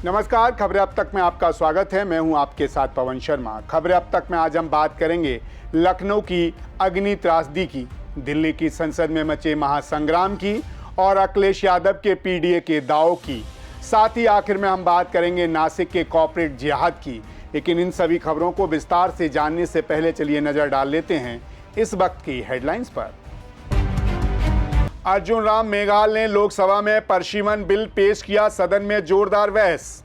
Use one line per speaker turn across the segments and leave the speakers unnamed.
नमस्कार, खबरें अब तक में आपका स्वागत है। मैं हूं आपके साथ पवन शर्मा। खबरें अब तक में आज हम बात करेंगे लखनऊ की अग्नि त्रासदी की, दिल्ली की संसद में मचे महासंग्राम की और अखिलेश यादव के पीडीए के दावों की। साथ ही आखिर में हम बात करेंगे नासिक के कॉर्पोरेट जिहाद की। लेकिन इन सभी खबरों को विस्तार से जानने से पहले चलिए नजर डाल लेते हैं इस वक्त की हेडलाइंस पर। अर्जुन राम मेघवाल ने लोकसभा में परशीमन बिल पेश किया, सदन में जोरदार बहस।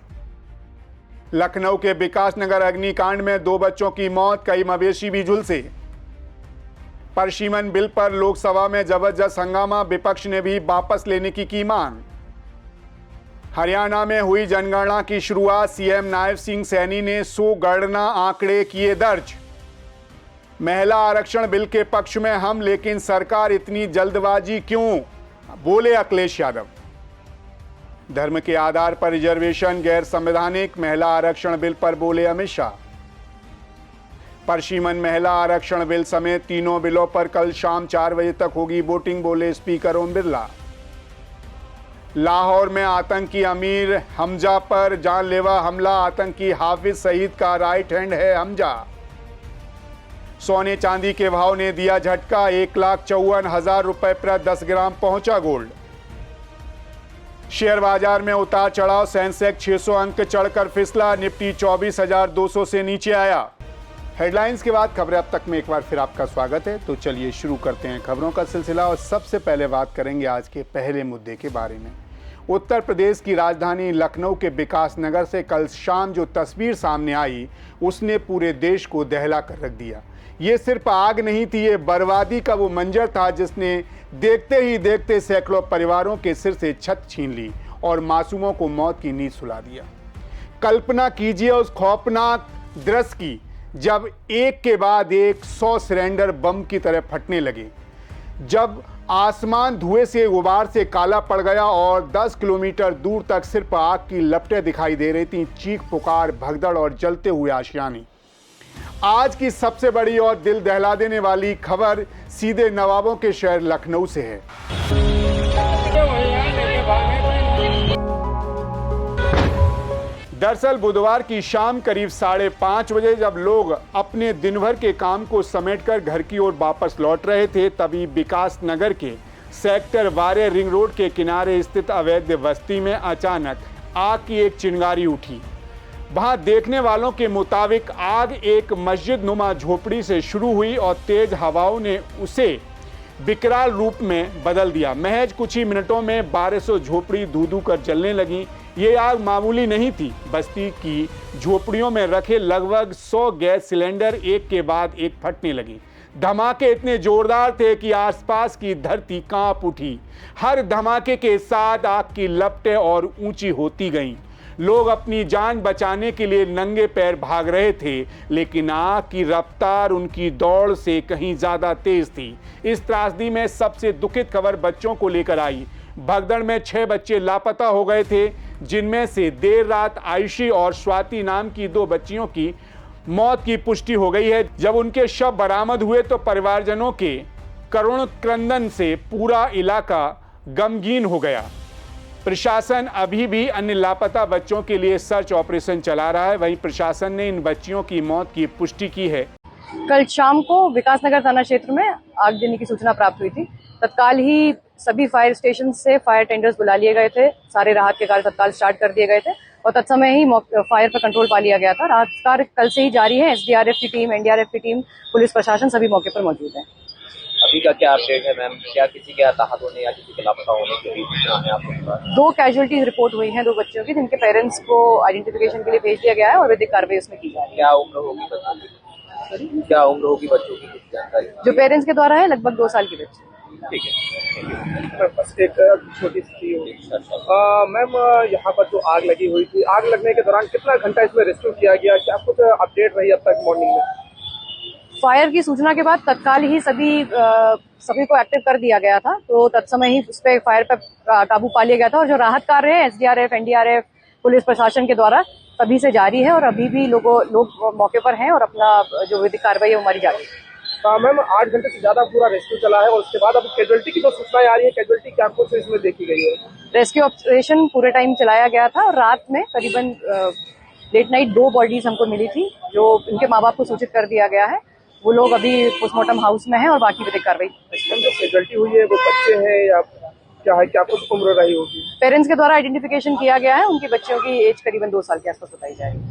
लखनऊ के विकास नगर अग्निकांड में 2 बच्चों की मौत, कई मवेशी भी झुलसे। परशीमन बिल पर लोकसभा में जबरदस्त हंगामा, विपक्ष ने भी वापस लेने की मांग। हरियाणा में हुई जनगणना की शुरुआत, सीएम नायब सिंह सैनी ने 100 गणना आंकड़े किए दर्ज। महिला आरक्षण बिल के पक्ष में हम, लेकिन सरकार इतनी जल्दबाजी क्यों, बोले अखिलेश यादव। धर्म के आधार पर रिजर्वेशन गैर संवैधानिक, महिला आरक्षण बिल पर बोले अमित शाह। परशीमन महिला आरक्षण बिल समेत तीनों बिलों पर कल शाम 4 बजे तक होगी वोटिंग, बोले स्पीकर ओम बिरला। लाहौर में आतंकी अमीर हमजा पर जानलेवा हमला, आतंकी हाफिज सईद का राइट हैंड है हमजा। सोने चांदी के भाव ने दिया झटका, 1,54,000 रुपए प्रति 10 ग्राम पहुंचा गोल्ड। शेयर बाजार में उतार चढ़ाव, सेंसेक्स 600 अंक चढ़कर फिसला, निफ्टी 24,200 से नीचे आया। हेडलाइंस के बाद खबरें अब तक में एक बार फिर आपका स्वागत है। तो चलिए शुरू करते हैं खबरों का सिलसिला और सबसे पहले बात करेंगे आज के पहले मुद्दे के बारे में। उत्तर प्रदेश की राजधानी लखनऊ के विकास नगर से कल शाम जो तस्वीर सामने आई उसने पूरे देश को दहला कर रख दिया। ये सिर्फ आग नहीं थी, ये बर्बादी का वो मंजर था जिसने देखते ही देखते सैकड़ों परिवारों के सिर से छत छीन ली और मासूमों को मौत की नींद सुला दिया। कल्पना कीजिए उस खौफनाक दृश्य की जब एक के बाद एक 100 सिलेंडर बम की तरह फटने लगे, जब आसमान धुएं से गुबार से काला पड़ गया और 10 किलोमीटर दूर तक सिर्फ आग की लपटें दिखाई दे रही थीं, चीख पुकार, भगदड़ और जलते हुए आशियाने। आज की सबसे बड़ी और दिल दहला देने वाली खबर सीधे नवाबों के शहर लखनऊ से है। दरअसल बुधवार की शाम करीब 5:30 बजे जब लोग अपने दिन भर के काम को समेटकर घर की ओर वापस लौट रहे थे, तभी विकास नगर के सेक्टर 12 रिंग रोड के किनारे स्थित अवैध बस्ती में अचानक आग की एक चिंगारी उठी। वहां देखने वालों के मुताबिक आग एक मस्जिद नुमा झोपड़ी से शुरू हुई और तेज हवाओं ने उसे विकराल रूप में बदल दिया। महज कुछ ही मिनटों में 1200 झोपड़ी धू धू कर जलने लगी। ये आग मामूली नहीं थी, बस्ती की झोपड़ियों में रखे लगभग 100 गैस सिलेंडर एक के बाद एक फटने लगी। धमाके इतने जोरदार थे कि आसपास की धरती कांप उठी। हर धमाके के साथ आग की लपटें और ऊंची होती गईं। लोग अपनी जान बचाने के लिए नंगे पैर भाग रहे थे, लेकिन आग की रफ्तार उनकी दौड़ से कहीं ज्यादा तेज थी। इस त्रासदी में सबसे दुखित खबर बच्चों को लेकर आई। भगदड़ में 6 बच्चे लापता हो गए थे, जिनमें से देर रात आयुषी और स्वाति नाम की 2 बच्चियों की मौत की पुष्टि हो गई है। जब उनके शव बरामद हुए तो परिवारजनों के करुण क्रंदन से पूरा इलाका गमगीन हो गया। प्रशासन अभी भी अन्य लापता बच्चों के लिए सर्च ऑपरेशन चला रहा है। वहीं प्रशासन ने इन बच्चियों की मौत की पुष्टि की है।
कल शाम को विकासनगर थाना क्षेत्र में आग देने की सूचना प्राप्त हुई थी। तत्काल ही सभी फायर स्टेशन से फायर टेंडर्स बुला लिए गए थे। सारे राहत के कार्य तत्काल स्टार्ट कर दिए गए थे और तत्समय ही फायर पर कंट्रोल पा लिया गया था। राहत कार्य कल से ही जारी है। एसडीआरएफ की टीम, एनडीआरएफ की टीम, पुलिस प्रशासन सभी मौके पर मौजूद है।
अभी का क्या अपडेट है मैम? क्या किसी के हताहत होने या किसी के लापता होने की भी सूचना है आपके पास?
2 कैजुअलिटीज रिपोर्ट हुई हैं 2 बच्चों की, जिनके पेरेंट्स को आइडेंटिफिकेशन के लिए भेज दिया गया है और वैदिक कार्रवाई उसमें की जा रही है।
क्या उम्र होगी बच्चों की? क्या उम्र होगी बच्चों की, कुछ जानकारी?
जो पेरेंट्स के द्वारा है लगभग 2 साल की बच्ची।
ठीक है।
बस एक छोटी सी मैम, यहाँ पर जो आग लगी हुई थी, आग लगने के दौरान कितना घंटा इसमें रेस्क्यू किया गया, क्या कुछ अपडेट रही अब तक मॉर्निंग में?
फायर की सूचना के बाद तत्काल ही सभी को एक्टिव कर दिया गया था, तो तत्समय ही उस पर फायर पर काबू पा लिया गया था। और जो राहत कार्य है एसडीआरएफ, एनडीआरएफ, पुलिस प्रशासन के द्वारा तभी से जारी है और अभी भी लोग मौके पर हैं और अपना जो विधिक कार्रवाई है वो हमारी जारी है।
मैम 8 घंटे से ज्यादा पूरा रेस्क्यू चला है और उसके बाद अब कैजुअलिटी की जो सूचनाएं आ रही है, कैजुअलिटी क्या कुछ इसमें देखी गई है?
रेस्क्यू ऑपरेशन पूरे टाइम चलाया गया था और रात में करीबन लेट नाइट 2 बॉडीज हमको मिली थी जो उनके माँ बाप को सूचित कर दिया गया है। वो लोग अभी पोस्टमार्टम हाउस में हैं और बाकी विधिक कार्रवाई।
जो कैजुअलिटी हुई है वो बच्चे हैं या क्या है, क्या कुछ उम्र रही होगी?
पेरेंट्स के द्वारा आइडेंटिफिकेशन किया गया है। उनकी बच्चियों की एज करीबन 2 साल के आसपास बताई जा रही है।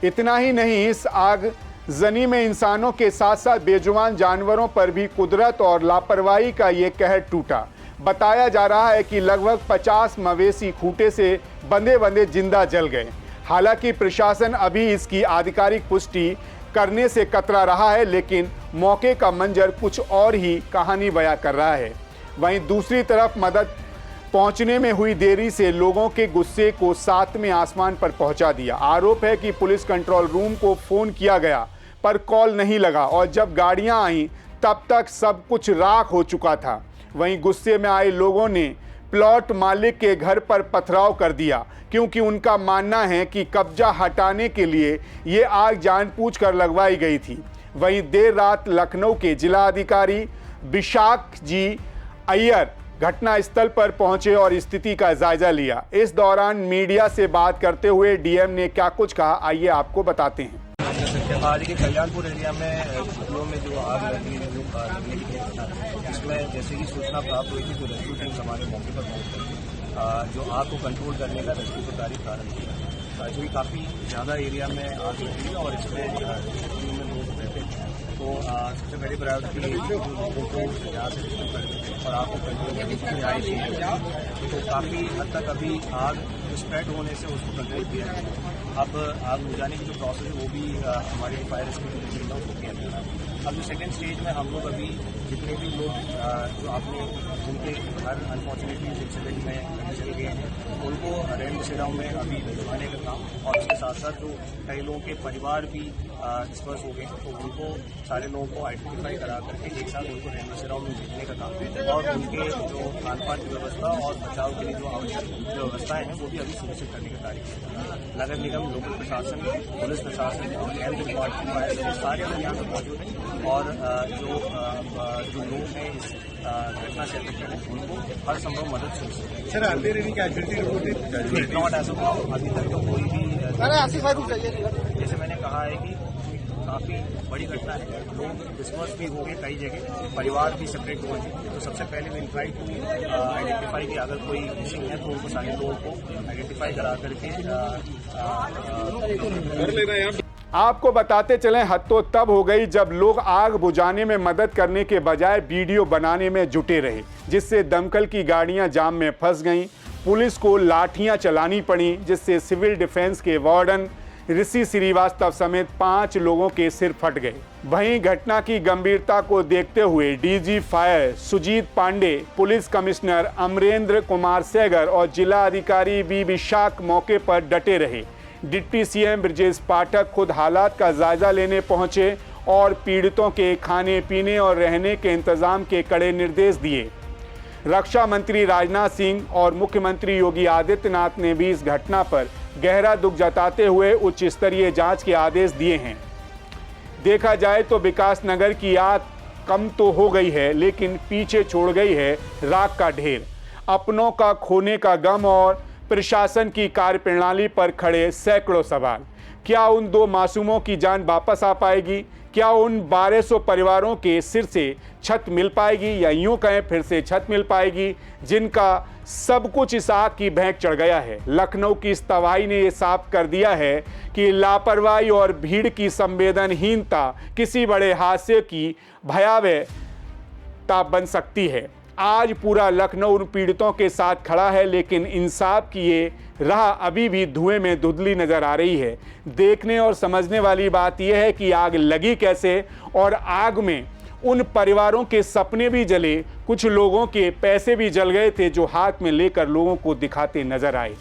इतना ही नहीं, इस आग जनी में इंसानों के साथ साथ बेजुबान जानवरों पर भी कुदरत और लापरवाही का ये कहर टूटा। बताया जा रहा है कि लगभग 50 मवेशी खूंटे से बंधे बंधे जिंदा जल गए। हालांकि प्रशासन अभी इसकी आधिकारिक पुष्टि करने से कतरा रहा है, लेकिन मौके का मंजर कुछ और ही कहानी बयां कर रहा है। वहीं दूसरी तरफ मदद पहुंचने में हुई देरी से लोगों के गुस्से को 7वें आसमान पर पहुंचा दिया। आरोप है कि पुलिस कंट्रोल रूम को फोन किया गया पर कॉल नहीं लगा और जब गाड़ियां आईं तब तक सब कुछ राख हो चुका था। वहीं गुस्से में आए लोगों ने प्लॉट मालिक के घर पर पथराव कर दिया क्योंकि उनका मानना है कि कब्जा हटाने के लिए ये आग जानबूझकर लगवाई गई थी। वहीं देर रात लखनऊ के जिलाधिकारी विशाख जी अय्यर घटनास्थल पर पहुंचे और स्थिति का जायजा लिया। इस दौरान मीडिया से बात करते हुए डीएम ने क्या कुछ कहा, आइए आपको बताते हैं।
आज के कल्याणपुर एरिया में फूलों में जो आग लगने की इसमें जैसे ही सूचना प्राप्त हुई थी तो रेस्क्यू टीम हमारे मौके पर पहुंच जो आग को कंट्रोल करने का रेस्क्यू का कार्य प्रारंभ किया। जो काफ़ी ज़्यादा एरिया में आग लगी है और इसमें में लोग रहते हैं तो सबसे पहली प्रायोरिटी लोगों को यहाँ से रेस्क्यू करने और आग को कंट्रोल करने की आए थी। तो काफ़ी हद तक अभी आग स्प्रेड होने से उसको कंट्रोल किया गया। अब आग बुझाने की जो प्रोसेस है वो भी हमारी फायर रेस्क्यू टीम ने उसको किया गया। अब जो सेकेंड स्टेज में हम लोग अभी जितने भी लोग जो आपने जिनके घर अनफॉर्चुनेटली इंसिडेंट में चले गए हैं उनको रैन बसेराओं में अभी भिजवाने का काम और उसके साथ साथ जो कई लोगों के परिवार भी डिस्पर्स हो गए तो उनको सारे लोगों को आइडेंटिफाई करा करके एक साथ उनको रैन बसेराओं में भेजने का काम और उनके जो खान पान की व्यवस्था और बचाव के लिए जो आवश्यक जो व्यवस्थाएं हैं वो भी अभी सुनिश्चित करने का कार्य किया। नगर निगम, लोकल प्रशासन, पुलिस प्रशासन और हेल्थ डिपार्टमेंट फायर सारे लोग यहाँ पर मौजूद हैं और जो लोग हैं इस घटना से अफेक्टेड है उनको हर संभव मदद सुनिश्चित सर अभी तक तो कोई भी जैसे मैंने कहा है कि काफ़ी बड़ी घटना है। लोग डिस्पर्स भी हो गए कई जगह, परिवार भी सेपरेट हुए थे। तो सबसे पहले वी ट्राई टू आइडेंटिफाई कि अगर कोई मिसिंग है तो उनको सारे लोगों को आइडेंटिफाई करा करके
आपको बताते चलें, हद तो तब हो गई जब लोग आग बुझाने में मदद करने के बजाय वीडियो बनाने में जुटे रहे, जिससे दमकल की गाड़ियां जाम में फंस गईं। पुलिस को लाठियां चलानी पड़ी, जिससे सिविल डिफेंस के वार्डन ऋषि श्रीवास्तव समेत 5 लोगों के सिर फट गए। वहीं घटना की गंभीरता को देखते हुए DG fire Sujit Pandey, police commissioner Amarendra Kumar Saigar और जिला अधिकारी वी विशाख मौके पर डटे रहे। डिप्टी सीएम ब्रजेश पाठक खुद हालात का जायजा लेने पहुंचे और पीड़ितों के खाने पीने और रहने के इंतजाम के कड़े निर्देश दिए। रक्षा मंत्री राजनाथ सिंह और मुख्यमंत्री योगी आदित्यनाथ ने भी इस घटना पर गहरा दुख जताते हुए उच्च स्तरीय जांच के आदेश दिए हैं। देखा जाए तो विकास नगर की आग कम तो हो गई है, लेकिन पीछे छोड़ गई है राख का ढेर। अपनों का खोने का गम और प्रशासन की कार्यप्रणाली पर खड़े सैकड़ों सवाल। क्या उन 2 मासूमों की जान वापस आ पाएगी? क्या उन 1200 परिवारों के सिर से छत मिल पाएगी, या यूं कहें फिर से छत मिल पाएगी, जिनका सब कुछ इस आग की भेंट चढ़ गया है? लखनऊ की इस तबाही ने यह साफ कर दिया है कि लापरवाही और भीड़ की संवेदनहीनता किसी बड़े हादसे की भयावहता बन सकती है। आज पूरा लखनऊ उन पीड़ितों के साथ खड़ा है, लेकिन इंसाफ की ये राह अभी भी धुएं में धुंधली नजर आ रही है। देखने और समझने वाली बात यह है कि आग लगी कैसे, और आग में उन परिवारों के सपने भी जले, कुछ लोगों के पैसे भी जल गए थे जो हाथ में लेकर लोगों को दिखाते नजर आए।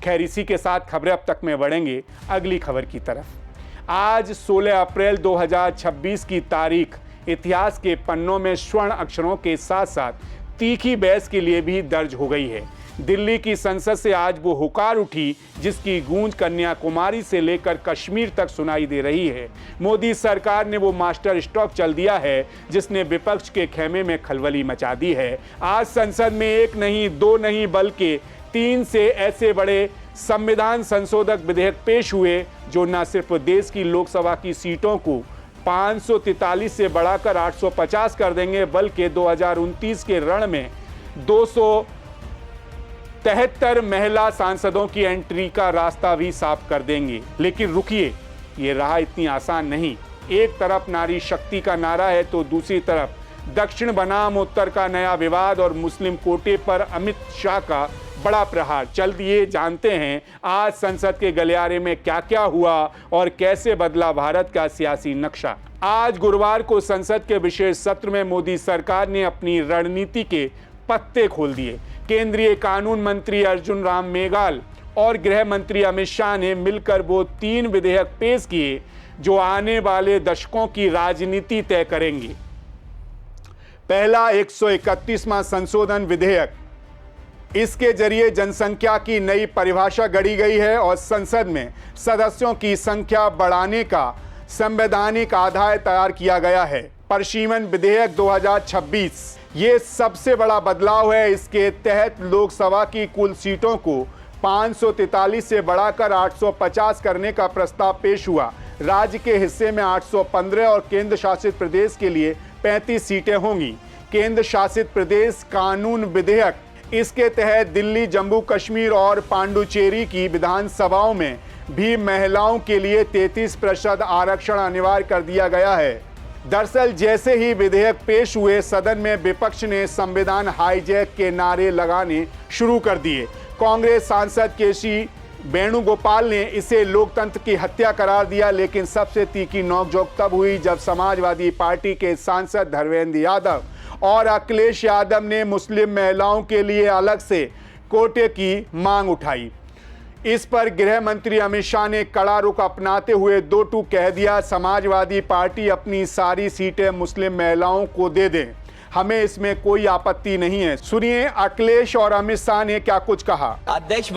खैर, इसी के साथ खबरें अब तक में बढ़ेंगे अगली खबर की तरफ। आज 16 अप्रैल 2026 की तारीख इतिहास के पन्नों में स्वर्ण अक्षरों के साथ साथ तीखी बहस के लिए भी दर्ज हो गई है। दिल्ली की संसद से आज वो हुकार उठी जिसकी गूंज कन्याकुमारी से लेकर कश्मीर तक सुनाई दे रही है। मोदी सरकार ने वो मास्टर स्ट्रोक चल दिया है जिसने विपक्ष के खेमे में खलबली मचा दी है। आज संसद में एक नहीं, दो नहीं, बल्कि 3 से ऐसे बड़े संविधान संशोधक विधेयक पेश हुए जो न सिर्फ देश की लोकसभा की सीटों को 543 से बढ़ाकर 850 कर देंगे, बल्कि 2029 के रण में 273 महिला सांसदों की एंट्री का रास्ता भी साफ कर देंगे। लेकिन रुकिए, ये राह इतनी आसान नहीं। एक तरफ नारी शक्ति का नारा है तो दूसरी तरफ दक्षिण बनाम उत्तर का नया विवाद और मुस्लिम कोटे पर अमित शाह का बड़ा प्रहार। चलिए जानते हैं आज संसद के गलियारे में क्या क्या हुआ और कैसे बदला भारत का सियासी नक्शा। आज गुरुवार को संसद के विशेष सत्र में मोदी सरकार ने अपनी रणनीति के पत्ते खोल दिए। केंद्रीय कानून मंत्री अर्जुन राम मेघवाल और गृह मंत्री अमित शाह ने मिलकर वो 3 विधेयक पेश किए जो आने वाले दशकों की राजनीति तय करेंगे। पहला 131वां संशोधन विधेयक, इसके जरिए जनसंख्या की नई परिभाषा गढ़ी गई है और संसद में सदस्यों की संख्या बढ़ाने का संवैधानिक आधार तैयार किया गया है। परिसीमन विधेयक 2026 ये सबसे बड़ा बदलाव है। इसके तहत लोकसभा की कुल सीटों को 543 से बढ़ाकर 850 करने का प्रस्ताव पेश हुआ। राज्य के हिस्से में 815 और केंद्र शासित प्रदेश के लिए 35 सीटें होंगी। केंद्र शासित प्रदेश कानून विधेयक, इसके तहत दिल्ली, जम्मू कश्मीर और पांडुचेरी की विधानसभाओं में भी महिलाओं के लिए 33% आरक्षण अनिवार्य कर दिया गया है। दरअसल जैसे ही विधेयक पेश हुए, सदन में विपक्ष ने संविधान हाईजैक के नारे लगाने शुरू कर दिए। कांग्रेस सांसद केसी वेणुगोपाल ने इसे लोकतंत्र की हत्या करार दिया, लेकिन सबसे तीखी नोकझोंक तब हुई जब समाजवादी पार्टी के सांसद धर्मेंद्र यादव और अखिलेश यादव ने मुस्लिम महिलाओं के लिए अलग से कोटे की मांग उठाई। इस पर गृह मंत्री अमित शाह ने कड़ा रुख अपनाते हुए 2 टूक कह दिया, समाजवादी पार्टी अपनी सारी सीटें मुस्लिम महिलाओं को दे दें, हमें इसमें कोई आपत्ति नहीं है। सुनिए अखिलेश और अमित शाह ने क्या कुछ कहा।
अध्यक्ष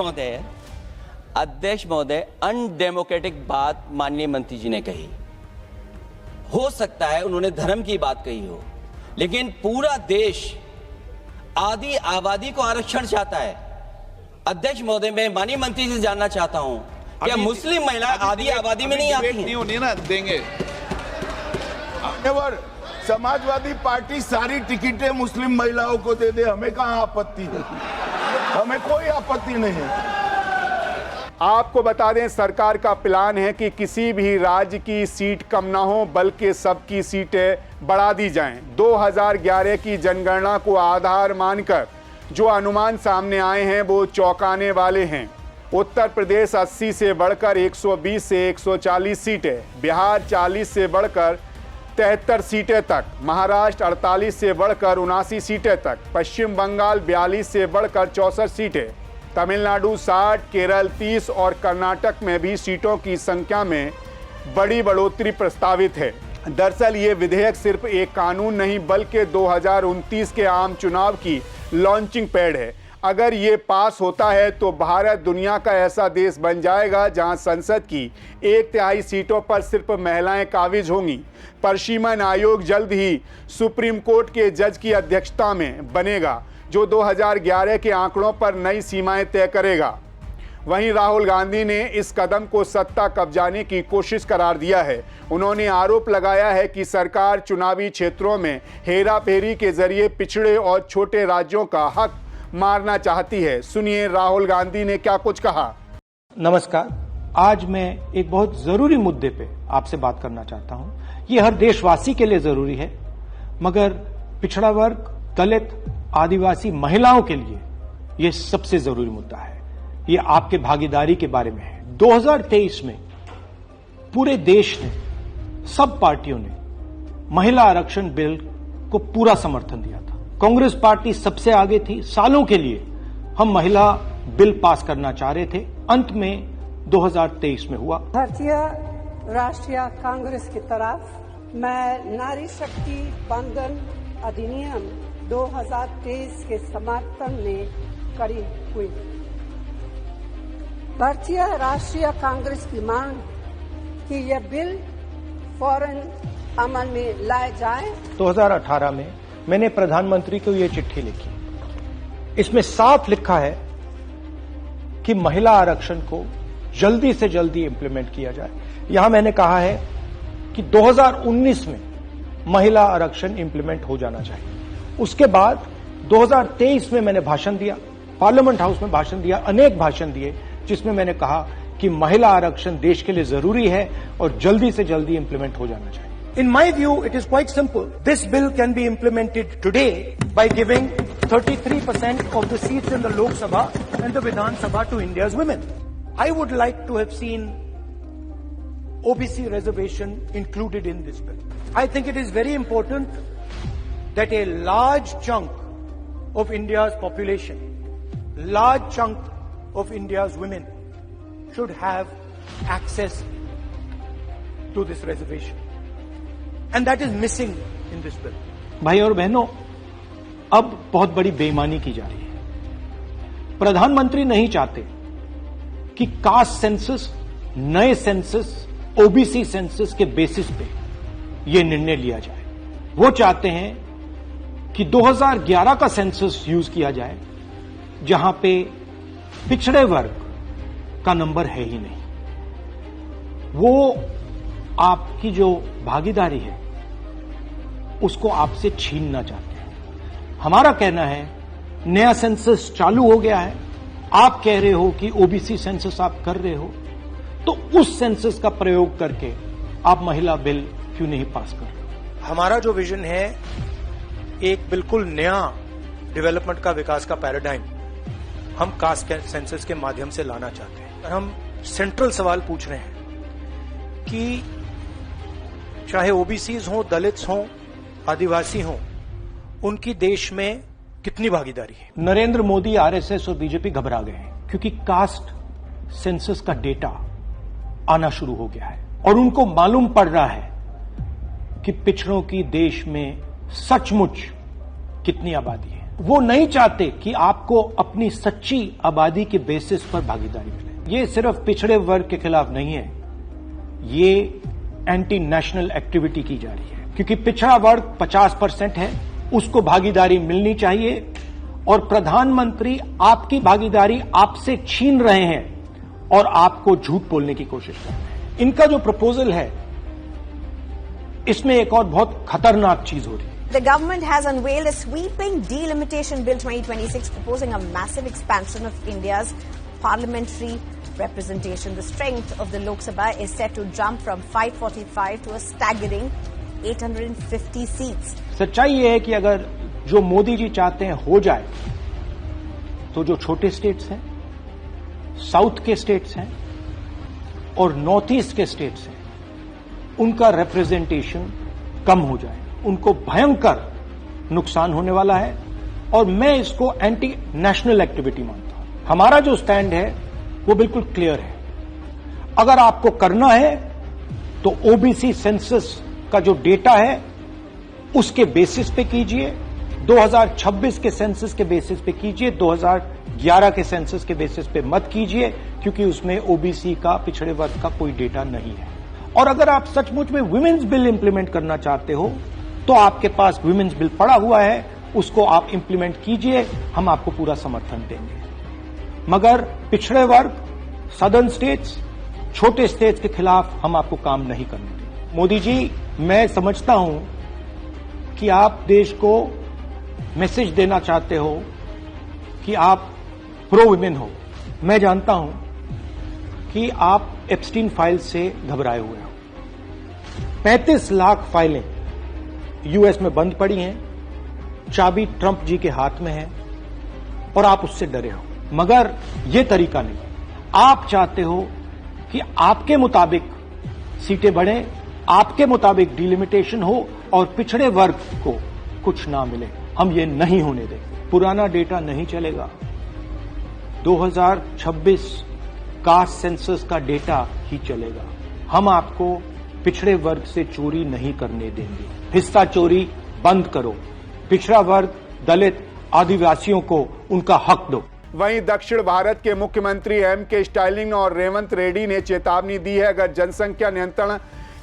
महोदय, अनडेमोक्रेटिक बात माननीय मंत्री जी ने कही। हो सकता है उन्होंने धर्म की बात कही हो, लेकिन पूरा देश आदि आबादी को आरक्षण चाहता है। अध्यक्ष महोदय, मैं माननीय मंत्री से जानना चाहता हूं क्या मुस्लिम महिला आदि आबादी में नहीं आती हैं?
नहीं होनी ना देंगे। समाजवादी पार्टी सारी टिकटें मुस्लिम महिलाओं को दे दे, हमें कहां आपत्ति है, हमें कोई आपत्ति नहीं है।
आपको बता दें सरकार का प्लान है कि किसी भी राज्य की सीट कम ना हो, बल्कि सबकी सीटें बढ़ा दी जाएं। 2011 की जनगणना को आधार मानकर जो अनुमान सामने आए हैं वो चौंकाने वाले हैं। उत्तर प्रदेश 80 से बढ़कर 120 से 140 सीटें, बिहार 40 से बढ़कर 73 सीटें तक, महाराष्ट्र 48 से बढ़कर 79 सीटें तक, पश्चिम बंगाल 42 से बढ़कर 64 सीटें, तमिलनाडु 60, केरल 30 और कर्नाटक में भी सीटों की संख्या में बड़ी बढ़ोतरी प्रस्तावित है। दरअसल ये विधेयक सिर्फ एक कानून नहीं बल्कि 2029 के आम चुनाव की लॉन्चिंग पैड है। अगर ये पास होता है तो भारत दुनिया का ऐसा देश बन जाएगा जहां संसद की 1/3 सीटों पर सिर्फ महिलाएं काबिज होंगी। परिसीमन आयोग जल्द ही सुप्रीम कोर्ट के जज की अध्यक्षता में बनेगा जो 2011 के आंकड़ों पर नई सीमाएं तय करेगा। वहीं राहुल गांधी ने इस कदम को सत्ता कब्जाने की कोशिश करार दिया है। उन्होंने आरोप लगाया है कि सरकार चुनावी क्षेत्रों में हेराफेरी के जरिए पिछड़े और छोटे राज्यों का हक मारना चाहती है। सुनिए राहुल गांधी ने क्या कुछ कहा।
नमस्कार, आज मैं एक बहुत जरूरी मुद्दे पे आपसे बात करना चाहता हूं। ये हर देशवासी के लिए जरूरी है, मगर पिछड़ा वर्ग, दलित, आदिवासी महिलाओं के लिए ये सबसे जरूरी मुद्दा है। ये आपके भागीदारी के बारे में है। 2023 में पूरे देश ने, सब पार्टियों ने महिला आरक्षण बिल को पूरा समर्थन दिया था। कांग्रेस पार्टी सबसे आगे थी। सालों के लिए हम महिला बिल पास करना चाह रहे थे। अंत में 2023 में हुआ।
भारतीय राष्ट्रीय कांग्रेस की तरफ मैं नारी शक्ति बंधन अधिनियम 2023 के समर्थन में करी हुई। भारतीय राष्ट्रीय कांग्रेस की मांग कि यह बिल फौरन अमल में लाए जाए।
2018 में मैंने प्रधानमंत्री को ये चिट्ठी लिखी। इसमें साफ लिखा है कि महिला आरक्षण को जल्दी से जल्दी इंप्लीमेंट किया जाए। यहां मैंने कहा है कि 2019 में महिला आरक्षण इंप्लीमेंट हो जाना चाहिए। उसके बाद 2023 में मैंने भाषण दिया, पार्लियामेंट हाउस में भाषण दिया, अनेक भाषण दिए, जिसमें मैंने कहा कि महिला आरक्षण देश के लिए जरूरी है और जल्दी से जल्दी इंप्लीमेंट हो जाना चाहिए। In my view, it is quite simple. This bill can be implemented today by giving 33% of the seats in the Lok Sabha and the Vidhan Sabha to India's women. I would like to have seen OBC reservation included in this bill. I think it is very important that a large chunk of India's population, large chunk of India's women should have access to this reservation. And that is missing in this bill. भाई और बहनों, अब बहुत बड़ी बेईमानी की जा रही है। प्रधानमंत्री नहीं चाहते कि कास्ट सेंसस, नए सेंसस, ओबीसी सेंसस के बेसिस पे यह निर्णय लिया जाए। वो चाहते हैं कि 2011 का सेंसस यूज किया जाए, जहां पे पिछड़े वर्ग का नंबर है ही नहीं। वो आपकी जो भागीदारी है उसको आपसे छीनना चाहते हैं। हमारा कहना है नया सेंसस चालू हो गया है, आप कह रहे हो कि ओबीसी सेंसस आप कर रहे हो, तो उस सेंसस का प्रयोग करके आप महिला बिल क्यों नहीं पास कर रहे हो? हमारा जो विजन है एक बिल्कुल नया डेवलपमेंट का, विकास का पैराडाइम हम कास्ट सेंसस के माध्यम से लाना चाहते हैं। हम सेंट्रल सवाल पूछ रहे हैं कि चाहे ओबीसीज हों, दलित्स हों, आदिवासी हों, उनकी देश में कितनी भागीदारी है। नरेंद्र मोदी, आरएसएस और बीजेपी घबरा गए हैं क्योंकि कास्ट सेंसस का डेटा आना शुरू हो गया है और उनको मालूम पड़ रहा है कि पिछड़ों की देश में सचमुच कितनी आबादी है। वो नहीं चाहते कि आपको अपनी सच्ची आबादी के बेसिस पर भागीदारी मिले। ये सिर्फ पिछड़े वर्ग के खिलाफ नहीं है, ये एंटी नेशनल एक्टिविटी की जा रही है, क्योंकि पिछड़ा वर्ग 50% है, उसको भागीदारी मिलनी चाहिए और प्रधानमंत्री आपकी भागीदारी आपसे छीन रहे हैं और आपको झूठ बोलने की कोशिश कर रहे हैं। इनका जो प्रपोजल है इसमें एक और बहुत खतरनाक चीज हो रही है।
The government has unveiled a sweeping delimitation bill 2026 proposing a massive expansion of India's parliamentary representation. The strength of the Lok Sabha is set to jump from 545 to a staggering 850 seats.
सच्चाई ये है कि अगर जो मोदी जी चाहते हैं हो जाए, तो जो छोटे स्टेट्स हैं, साउथ के स्टेट्स हैं और नॉर्थ ईस्ट के स्टेट्स हैं, उनका रिप्रेजेंटेशन कम हो जाए, उनको भयंकर नुकसान होने वाला है और मैं इसको एंटी नेशनल एक्टिविटी मानता हूं। हमारा जो स्टैंड है वो बिल्कुल क्लियर है। अगर आपको करना है तो ओबीसी सेंसस का जो डेटा है उसके बेसिस पे कीजिए, 2026 के सेंसस के बेसिस पे कीजिए, 2011 के सेंसस के बेसिस पे मत कीजिए, क्योंकि उसमें ओबीसी का, पिछड़े वर्ग का कोई डेटा नहीं है। और अगर आप सचमुच में विमेन्स बिल इंप्लीमेंट करना चाहते हो तो आपके पास विमेन्स बिल पड़ा हुआ है, उसको आप इंप्लीमेंट कीजिए, हम आपको पूरा समर्थन देंगे। मगर पिछड़े वर्ग, सदर्न स्टेट्स, छोटे स्टेट्स के खिलाफ हम आपको काम नहीं करने देंगे। मोदी जी, मैं समझता हूं कि आप देश को मैसेज देना चाहते हो कि आप प्रो विमेन हो। मैं जानता हूं कि आप एप्स्टीन फाइल से घबराए हुए हो। 35 लाख फाइलें यूएस में बंद पड़ी हैं, चाबी ट्रंप जी के हाथ में है और आप उससे डरे हो। मगर यह तरीका नहीं। आप चाहते हो कि आपके मुताबिक सीटें बढ़ें, आपके मुताबिक डिलिमिटेशन हो और पिछड़े वर्ग को कुछ ना मिले। हम ये नहीं होने देंगे। पुराना डेटा नहीं चलेगा। 2026 कास्ट सेंसस का डेटा ही चलेगा। हम आपको पिछड़े वर्ग से चोरी नहीं करने देंगे। हिस्सा चोरी बंद करो। पिछड़ा वर्ग, दलित, आदिवासियों को उनका हक दो।
वहीं दक्षिण भारत के मुख्यमंत्री M.K. स्टालिन और रेवंत रेड्डी ने चेतावनी दी है, अगर जनसंख्या नियंत्रण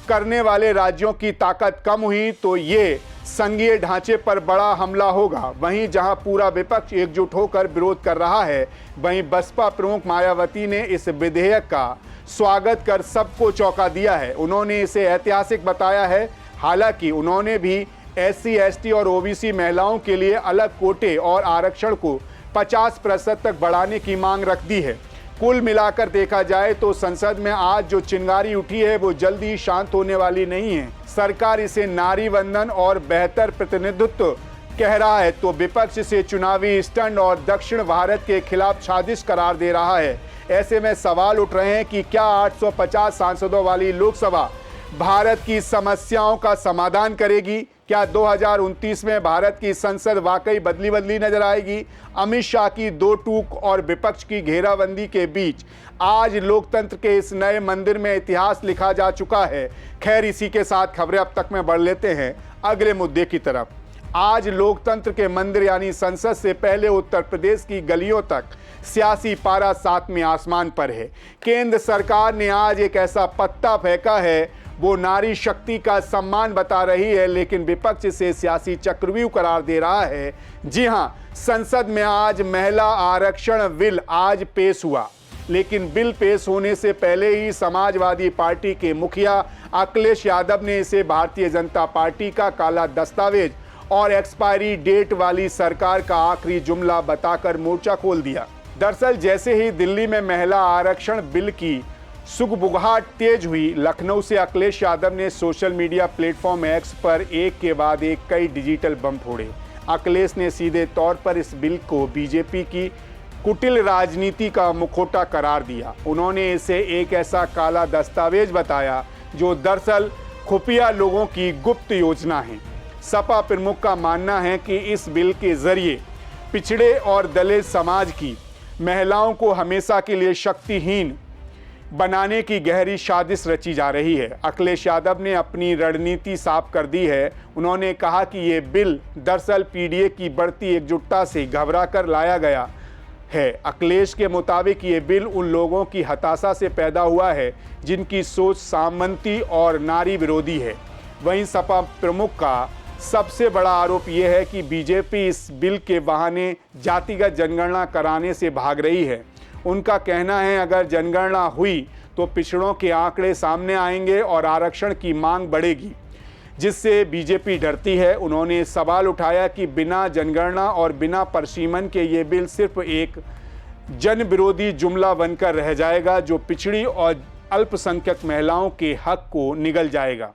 करने वाले राज्यों की ताकत कम हुई तो ये संघीय ढांचे पर बड़ा हमला होगा। वहीं जहां पूरा विपक्ष एकजुट होकर विरोध कर रहा है, वहीं बसपा प्रमुख मायावती ने इस विधेयक का स्वागत कर सबको चौंका दिया है। उन्होंने इसे ऐतिहासिक बताया है। हालांकि उन्होंने भी SC, ST और OBC महिलाओं के लिए अलग कोटे और आरक्षण को 50% तक बढ़ाने की मांग रख दी है। कुल मिलाकर देखा जाए तो संसद में आज जो चिंगारी उठी है वो जल्दी शांत होने वाली नहीं है। सरकार इसे नारी वंदन और बेहतर प्रतिनिधित्व कह रहा है तो विपक्ष इसे चुनावी स्टंट और दक्षिण भारत के खिलाफ साजिश करार दे रहा है। ऐसे में सवाल उठ रहे हैं कि क्या 850 सांसदों वाली लोकसभा भारत की समस्याओं का समाधान करेगी? क्या 2029 में भारत की संसद वाकई बदली नजर आएगी? अमित शाह की दो टूक और विपक्ष की घेराबंदी के बीच आज लोकतंत्र के इस नए मंदिर में इतिहास लिखा जा चुका है। खैर, इसी के साथ खबरें अब तक में बढ़ लेते हैं अगले मुद्दे की तरफ। आज लोकतंत्र के मंदिर यानी संसद से पहले उत्तर प्रदेश की गलियों तक सियासी पारा सातवें आसमान पर है। केंद्र सरकार ने आज एक ऐसा पत्ता फेंका है वो नारी शक्ति का सम्मान बता रही है, लेकिन विपक्ष इसे सियासी चक्रव्यूह करार दे रहा है। जी हां, संसद में आज महिला आरक्षण बिल आज पेश हुआ, लेकिन बिल पेश होने से पहले ही समाजवादी पार्टी के मुखिया अखिलेश यादव ने इसे भारतीय जनता पार्टी का काला दस्तावेज और एक्सपायरी डेट वाली सरकार का आखिरी जुमला बताकर मोर्चा खोल दिया। दरअसल जैसे ही दिल्ली में महिला आरक्षण बिल की सुगबुगाहट तेज हुई, लखनऊ से अखिलेश यादव ने सोशल मीडिया प्लेटफॉर्म X पर एक के बाद एक कई डिजिटल बम फोड़े। अखिलेश ने सीधे तौर पर इस बिल को बीजेपी की कुटिल राजनीति का मुखौटा करार दिया। उन्होंने इसे एक ऐसा काला दस्तावेज बताया जो दरअसल खुफिया लोगों की गुप्त योजना है। सपा प्रमुख का मानना है कि इस बिल के जरिए पिछड़े और दलित समाज की महिलाओं को हमेशा के लिए शक्तिहीन बनाने की गहरी साजिश रची जा रही है। अखिलेश यादव ने अपनी रणनीति साफ कर दी है। उन्होंने कहा कि ये बिल दरअसल पीडीए की बढ़ती एकजुटता से घबरा कर लाया गया है। अखिलेश के मुताबिक ये बिल उन लोगों की हताशा से पैदा हुआ है जिनकी सोच सामंती और नारी विरोधी है। वहीं सपा प्रमुख का सबसे बड़ा आरोप यह है कि बीजेपी इस बिल के बहाने जातिगत जनगणना कराने से भाग रही है। उनका कहना है अगर जनगणना हुई तो पिछड़ों के आंकड़े सामने आएंगे और आरक्षण की मांग बढ़ेगी, जिससे बीजेपी डरती है। उन्होंने सवाल उठाया कि बिना जनगणना और बिना परसीमन के ये बिल सिर्फ एक जन विरोधी जुमला बनकर रह जाएगा जो पिछड़ी और अल्पसंख्यक महिलाओं के हक को निगल जाएगा।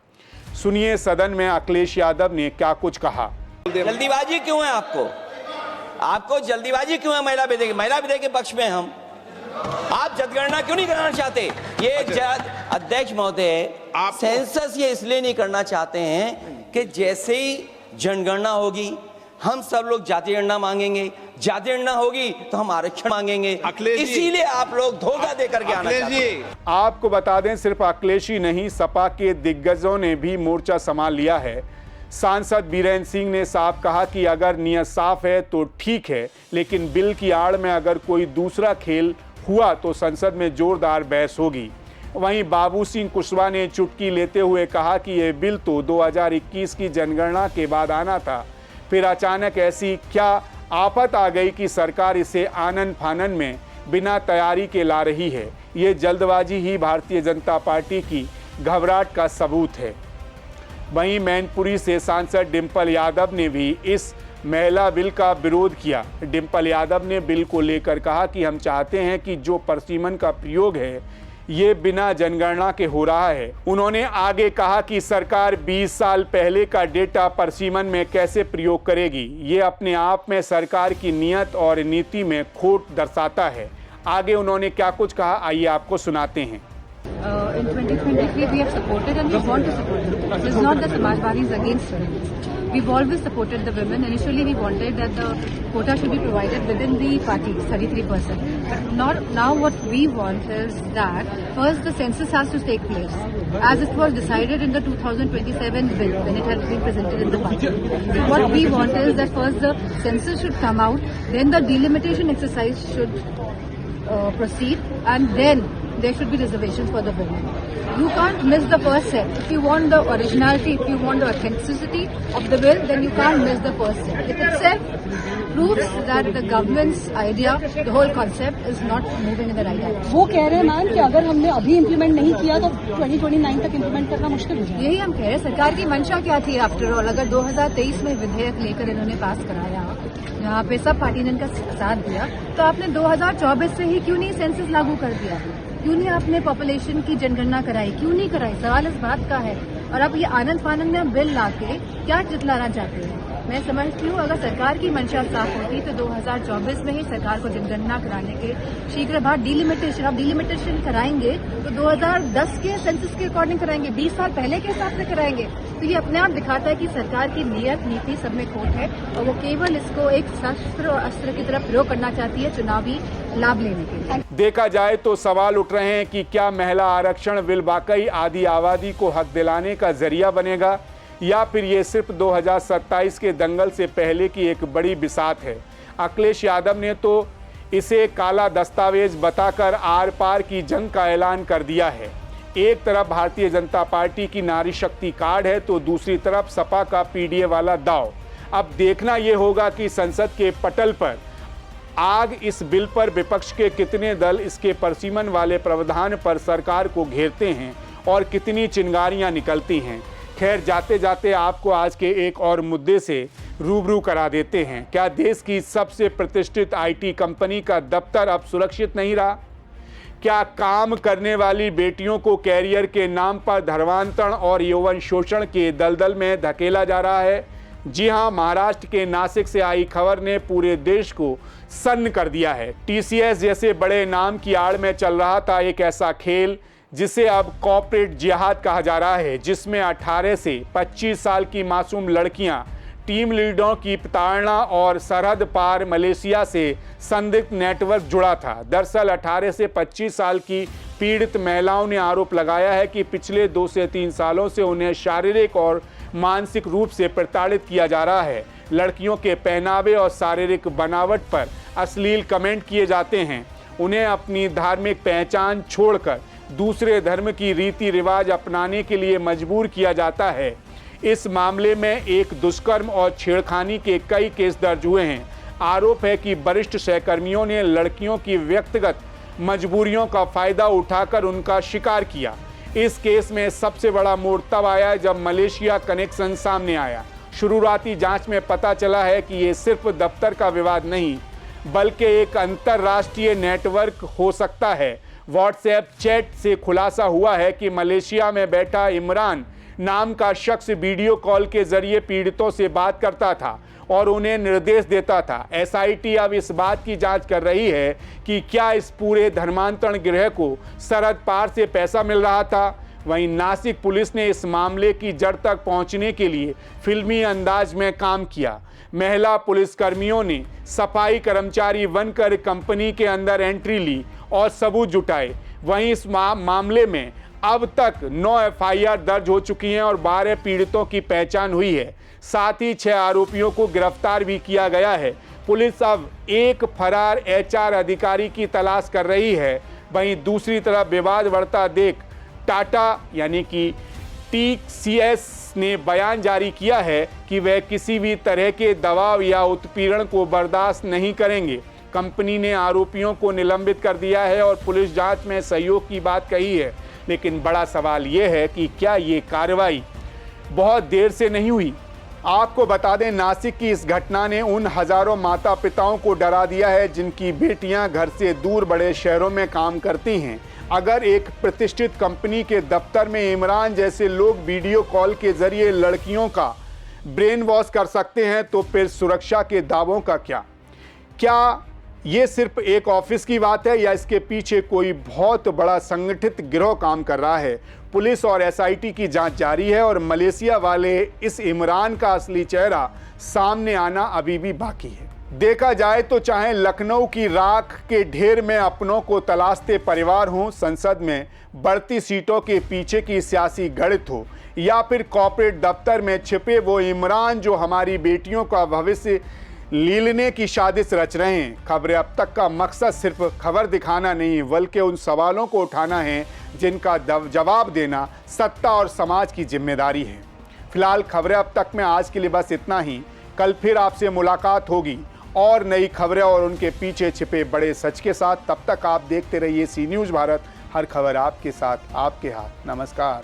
सुनिए सदन में अखिलेश यादव ने क्या कुछ कहा।
जल्दीबाजी क्यों है आपको जल्दीबाजी क्यों है? महिला विधेयक के पक्ष में आप जनगणना क्यों नहीं कराना चाहते? ये अध्यक्ष महोदय, आप सेंसस ये इसलिए नहीं करना चाहते हैं कि जैसे ही जनगणना होगी हम सब लोग जाति गणना मांगेंगे, जाति गणना होगी तो हम आरक्षण मांगेंगे, इसीलिए आप लोग धोखा देकर के आना चाहते हैं।
आपको बता दें सिर्फ अखिलेश ही नहीं, सपा के दिग्गजों ने भी मोर्चा संभाल लिया है। सांसद बीरेन सिंह ने साफ कहा कि अगर नियत साफ है तो ठीक है, लेकिन बिल की आड़ में अगर कोई दूसरा खेल हुआ तो संसद में जोरदार बहस होगी। वहीं बाबू सिंह कुशवाहा ने चुटकी लेते हुए कहा कि यह बिल तो 2021 की जनगणना के बाद आना था, फिर अचानक ऐसी क्या आफत आ गई कि सरकार इसे आनन फानन में बिना तैयारी के ला रही है। ये जल्दबाजी ही भारतीय जनता पार्टी की घबराहट का सबूत है। वहीं मैनपुरी से सांसद डिंपल यादव ने भी इस महिला बिल का विरोध किया। डिंपल यादव ने बिल को लेकर कहा कि हम चाहते हैं कि जो परसीमन का प्रयोग है ये बिना जनगणना के हो रहा है। उन्होंने आगे कहा कि सरकार 20 साल पहले का डेटा परसीमन में कैसे प्रयोग करेगी, ये अपने आप में सरकार की नीयत और नीति में खोट दर्शाता है। आगे उन्होंने क्या कुछ कहा, आइए आपको सुनाते हैं।
In 2023 we have supported and we want to support them. It is not that Samajwadi is against women. We've always supported the women. Initially we wanted that the quota should be provided within the party, 33%.
Now what we want is that first the census has to take place as it was decided in the 2027 bill when it has been presented in the budget. So what we want is that first the census should come out, then the delimitation exercise should proceed, and then there should be reservations for the women. You can't miss the first step. If you want the originality, if you want the authenticity of the bill, then you can't miss the first step. It itself proves that the government's idea, the whole concept is not moving in the right direction.
वो कह रहे हैं ma'am कि अगर हमने अभी implement नहीं किया तो 2029 तक इम्प्लीमेंट करना मुश्किल हो जाएगा।
यही हम कह रहे हैं, सरकार की मंशा क्या थी आफ्टर ऑल? अगर 2023 में विधेयक लेकर इन्होंने पास कराया, यहाँ पे सब पार्टी ने इनका साथ दिया, तो आपने 2024 से ही क्यों नहीं सेंसस लागू कर दिया? क्यों नहीं आपने पॉपुलेशन की जनगणना कराई? क्यों नहीं कराई? सवाल इस बात का है। और अब ये आनंद फानंद में बिल लाके क्या जितलाना चाहते हैं? मैं समझती हूँ अगर सरकार की मंशा साफ होती तो 2024 में ही सरकार को जनगणना कराने के शीघ्र बाद डिलिमिटेशन, अब डिलिमिटेशन कराएंगे तो 2010 के सेंसस के अकॉर्डिंग कराएंगे, 20 साल पहले के हिसाब से कराएंगे। तो ये अपने आप दिखाता है कि सरकार की नियत नीति सब में खोट है और वो केवल इसको एक शस्त्र और अस्त्र की तरह प्रयोग करना चाहती है चुनावी लाभ लेने के लिए।
देखा जाए तो सवाल उठ रहे हैं कि क्या महिला आरक्षण बिल वाकई आदि आबादी को हक दिलाने का जरिया बनेगा, या फिर ये सिर्फ 2027 के दंगल से पहले की एक बड़ी बिसात है। अखिलेश यादव ने तो इसे काला दस्तावेज बताकर आर पार की जंग का ऐलान कर दिया है। एक तरफ भारतीय जनता पार्टी की नारी शक्ति कार्ड है तो दूसरी तरफ सपा का पीडीए वाला दाव। अब देखना ये होगा कि संसद के पटल पर आग इस बिल पर विपक्ष के कितने दल इसके परसीमन वाले प्रावधान पर सरकार को घेरते हैं और कितनी चिंगारियां निकलती हैं। खैर, जाते जाते आपको आज के एक और मुद्दे से रूबरू करा देते हैं। क्या देश की सबसे प्रतिष्ठित आईटी कंपनी का दफ्तर अब सुरक्षित नहीं रहा? क्या काम करने वाली बेटियों को कैरियर के नाम पर धर्मांतरण और यौवन शोषण के दलदल में धकेला जा रहा है? जी हां, महाराष्ट्र के नासिक से आई खबर ने पूरे देश को सन्न कर दिया है। टीसीएस जैसे बड़े नाम की आड़ में चल रहा था एक ऐसा खेल जिसे अब कॉर्पोरेट जिहाद कहा जा रहा है, जिसमें 18 से 25 साल की मासूम लड़कियां टीम लीडरों की प्रताड़ना और सरहद पार मलेशिया से संदिग्ध नेटवर्क जुड़ा था। दरअसल 18 से 25 साल की पीड़ित महिलाओं ने आरोप लगाया है कि पिछले 2 से 3 सालों से उन्हें शारीरिक और मानसिक रूप से प्रताड़ित किया जा रहा है। लड़कियों के पहनावे और शारीरिक बनावट पर अश्लील कमेंट किए जाते हैं। उन्हें अपनी धार्मिक पहचान छोड़कर दूसरे धर्म की रीति रिवाज अपनाने के लिए मजबूर किया जाता है। इस मामले में एक दुष्कर्म और छेड़खानी के कई केस दर्ज हुए हैं। आरोप है कि वरिष्ठ सहकर्मियों ने लड़कियों की व्यक्तिगत मजबूरियों का फायदा उठाकर उनका शिकार किया। इस केस में सबसे बड़ा मोड़ तब आया जब मलेशिया कनेक्शन सामने आया। शुरुआती जांच में पता चला है कि ये सिर्फ दफ्तर का विवाद नहीं बल्कि एक अंतर्राष्ट्रीय नेटवर्क हो सकता है। व्हाट्सएप चैट से खुलासा हुआ है कि मलेशिया में बैठा इमरान नाम का शख्स वीडियो कॉल के जरिए पीड़ितों से बात करता था और उन्हें निर्देश देता था। एसआईटी अब इस बात की जांच कर रही है कि क्या इस पूरे धर्मांतरण गिरोह को सरहद पार से पैसा मिल रहा था। वहीं नासिक पुलिस ने इस मामले की जड़ तक पहुंचने के लिए फिल्मी अंदाज में काम किया। महिला पुलिसकर्मियों ने सफाई कर्मचारी बनकर कंपनी के अंदर एंट्री ली और सबूत जुटाए। वहीं इस मामले में अब तक 9 एफआईआर दर्ज हो चुकी हैं और 12 पीड़ितों की पहचान हुई है। साथ ही 6 आरोपियों को गिरफ्तार भी किया गया है। पुलिस अब एक फरार एचआर अधिकारी की तलाश कर रही है। वहीं दूसरी तरफ विवाद बढ़ता देख टाटा यानी कि टीसीएस ने बयान जारी किया है कि वह किसी भी तरह के दबाव या उत्पीड़न को बर्दाश्त नहीं करेंगे। कंपनी ने आरोपियों को निलंबित कर दिया है और पुलिस जांच में सहयोग की बात कही है। लेकिन बड़ा सवाल यह है कि क्या ये कार्रवाई बहुत देर से नहीं हुई। आपको बता दें, नासिक की इस घटना ने उन हजारों माता पिताओं को डरा दिया है जिनकी बेटियां घर से दूर बड़े शहरों में काम करती हैं। अगर एक प्रतिष्ठित कंपनी के दफ्तर में इमरान जैसे लोग वीडियो कॉल के जरिए लड़कियों का ब्रेन वॉश कर सकते हैं तो फिर सुरक्षा के दावों का क्या? क्या ये सिर्फ एक ऑफिस की बात है या इसके पीछे कोई बहुत बड़ा संगठित गिरोह काम कर रहा है? पुलिस और एसआईटी की जांच जारी है और मलेशिया वाले इस इमरान का असली चेहरा सामने आना अभी भी बाकी है। देखा जाए तो चाहे लखनऊ की राख के ढेर में अपनों को तलाशते परिवार हों, संसद में बढ़ती सीटों के पीछे की सियासी गणित हो, या फिर कॉर्पोरेट दफ्तर में छिपे वो इमरान जो हमारी बेटियों का भविष्य लीलने की साजिश रच रहे हैं। खबरें अब तक का मकसद सिर्फ खबर दिखाना नहीं बल्कि उन सवालों को उठाना है जिनका जवाब देना सत्ता और समाज की जिम्मेदारी है। फिलहाल खबरें अब तक में आज के लिए बस इतना ही। कल फिर आपसे मुलाकात होगी और नई खबरें और उनके पीछे छिपे बड़े सच के साथ। तब तक आप देखते रहिए सी न्यूज़ भारत, हर खबर आपके साथ, आपके हाथ। नमस्कार।